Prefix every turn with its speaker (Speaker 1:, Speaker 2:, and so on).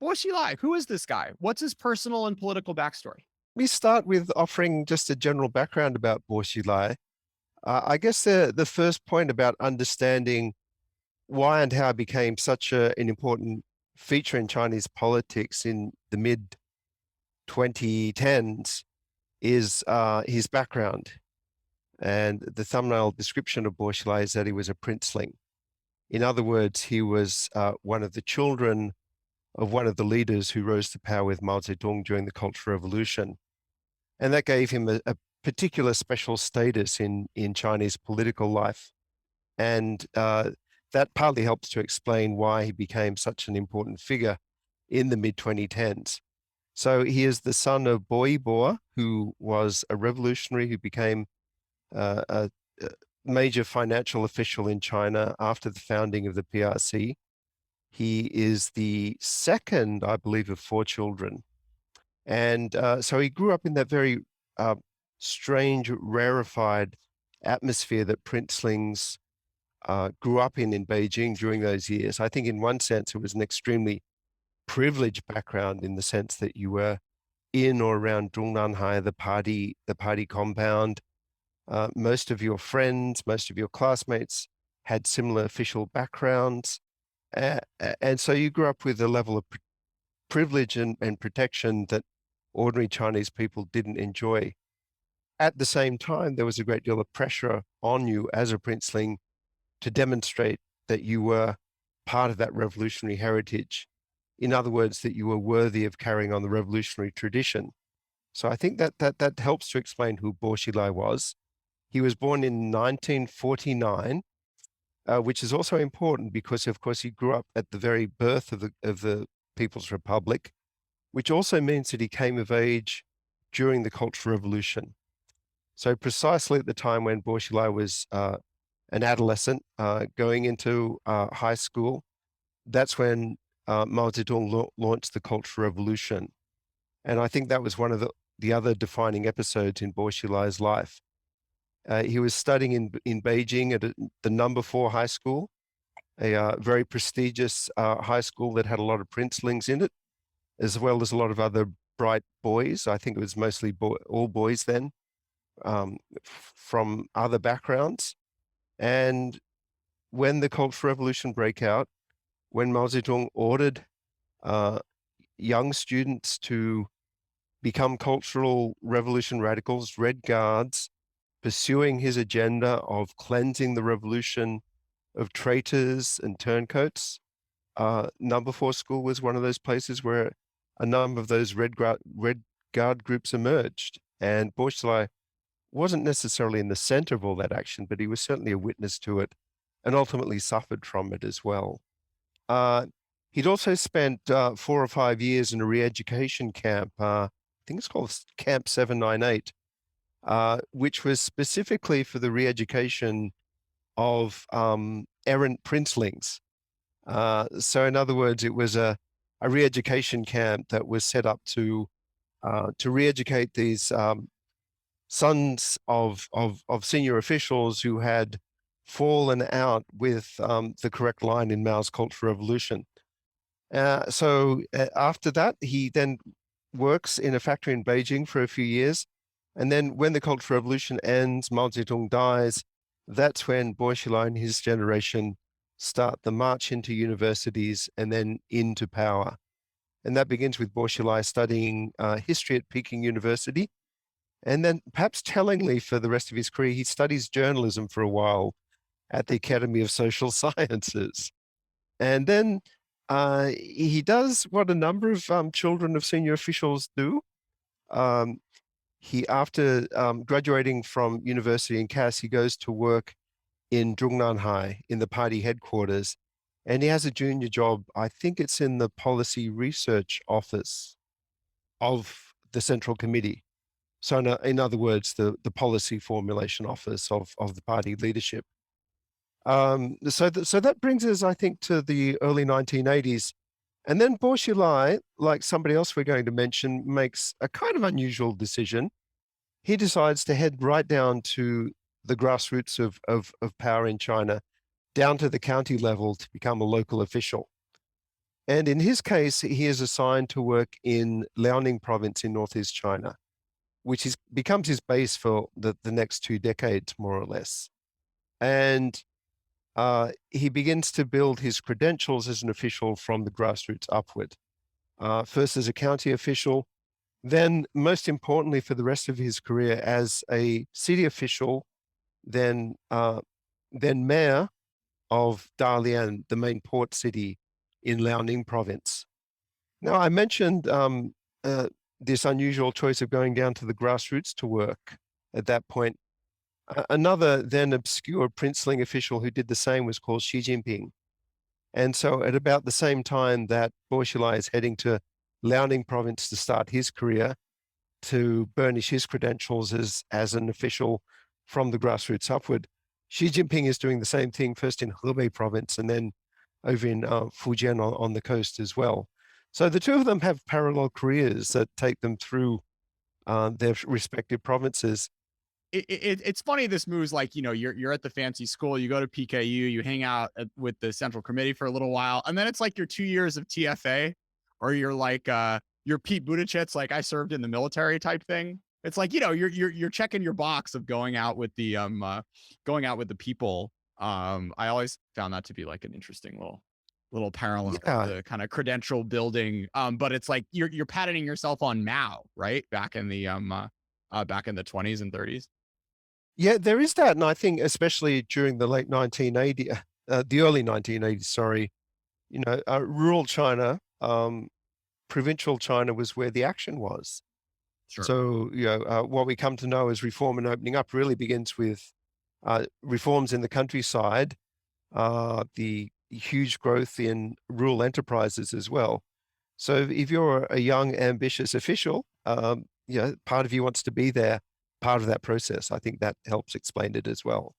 Speaker 1: Bo Xilai, who is this guy? What's his personal and political backstory?
Speaker 2: We start with offering just a general background about Bo Xilai. I guess the first point about understanding why and how it became such an important feature in Chinese politics in the mid 2010s is his background. And the thumbnail description of Bo Xilai is that he was a princeling. In other words, he was one of the children of one of the leaders who rose to power with Mao Zedong during the Cultural Revolution. And that gave him a particular special status in Chinese political life. And that partly helps to explain why he became such an important figure in the mid-2010s. So he is the son of Bo Yibo, who was a revolutionary who became a major financial official in China after the founding of the PRC. He is the second, I believe, of four children. And so he grew up in that very strange, rarefied atmosphere that princelings grew up in Beijing during those years. I think in one sense, it was an extremely privileged background in the sense that you were in or around Zhongnanhai, the party compound. Most of your friends, most of your classmates had similar official backgrounds. And so you grew up with a level of privilege and protection that ordinary Chinese people didn't enjoy. At the same time, there was a great deal of pressure on you as a princeling to demonstrate that you were part of that revolutionary heritage. In other words, that you were worthy of carrying on the revolutionary tradition. So I think that helps to explain who Bo Xilai was. He was born in 1949, which is also important because, of course, he grew up at the very birth of the People's Republic, which also means that he came of age during the Cultural Revolution. So precisely at the time when Bo Xilai was an adolescent going into high school, that's when Mao Zedong launched the Cultural Revolution. And I think that was one of the other defining episodes in Bo Xilai's life. He was studying in Beijing at the number 4 high school, a very prestigious high school that had a lot of princelings in it, as well as a lot of other bright boys. I think it was mostly all boys then, from other backgrounds. And when the Cultural Revolution broke out, when Mao Zedong ordered young students to become Cultural Revolution radicals, Red Guards, pursuing his agenda of cleansing the revolution of traitors and turncoats, number 4 school was one of those places where a number of those Red Guard groups emerged. And Bo Xilai wasn't necessarily in the center of all that action, but he was certainly a witness to it and ultimately suffered from it as well. He'd also spent 4 or 5 years in a re-education camp. I think it's called Camp 798, which was specifically for the re-education of errant princelings. So in other words, it was a re-education camp that was set up to re-educate these sons of senior officials who had fallen out with the correct line in Mao's Cultural Revolution. So after that, he then works in a factory in Beijing for a few years. And then when the Cultural Revolution ends, Mao Zedong dies, that's when Bo Xilai and his generation start the march into universities and then into power. And that begins with Bo Xilai studying history at Peking University. And then perhaps tellingly for the rest of his career, he studies journalism for a while at the Academy of Social Sciences. And then he does what a number of children of senior officials do. After graduating from university in Cass, he goes to work in Zhongnanhai in the party headquarters, and he has a junior job. I think it's in the policy research office of the Central Committee. So in other words, the policy formulation office of the party leadership. So that brings us, I think, to the early 1980s. And then Bo Xilai, like somebody else we're going to mention, makes a kind of unusual decision. He decides to head right down to the grassroots of power in China, down to the county level to become a local official. And in his case, he is assigned to work in Liaoning province in northeast China, which becomes his base for the next 2 decades, more or less. And he begins to build his credentials as an official from the grassroots upward. First as a county official, then most importantly for the rest of his career as a city official, then mayor of Dalian, the main port city in Liaoning province. Now, I mentioned this unusual choice of going down to the grassroots to work at that point. Another then obscure princeling official who did the same was called Xi Jinping. And so at about the same time that Bo Xilai is heading to Liaoning province to start his career, to burnish his credentials as an official from the grassroots upward, Xi Jinping is doing the same thing, first in Hebei province and then over in Fujian on the coast as well. So the two of them have parallel careers that take them through their respective provinces.
Speaker 1: It's funny this move's like, you're at the fancy school, you go to PKU, you hang out with the central committee for a little while, and then it's like your 2 years of TFA, or you're like you're Pete Buttigieg, like I served in the military type thing. It's like, you're checking your box of going out with the people. I always found that to be like an interesting little parallel,
Speaker 2: Yeah,
Speaker 1: the kind of credential building. But it's like you're patterning yourself on Mao, right? Back in the 20s and 30s.
Speaker 2: yeah, there is that, and I think especially during the late 1980, the early 1980s, sorry, rural China, provincial China was where the action was.
Speaker 1: Sure.
Speaker 2: So, what we come to know as reform and opening up really begins with reforms in the countryside, the huge growth in rural enterprises as well. So if you're a young, ambitious official, part of you wants to be there, part of that process. I think that helps explain it as well.